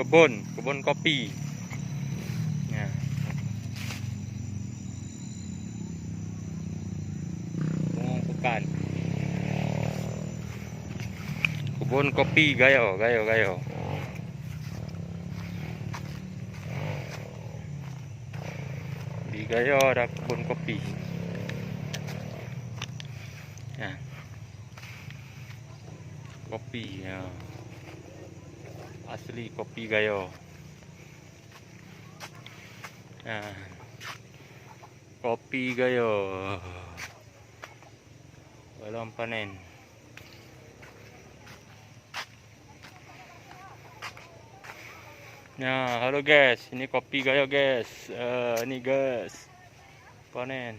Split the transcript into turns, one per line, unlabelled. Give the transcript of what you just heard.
kebun kopi. Ya. Bukan. Kebun kopi gayo. Di gayo ada kebun kopi. Ya. Kopi ya. Asli kopi gayo. Ya. Kopi gayo. Belum panen. Ya, halo guys, ini kopi gayo guys. Ini guys, panen.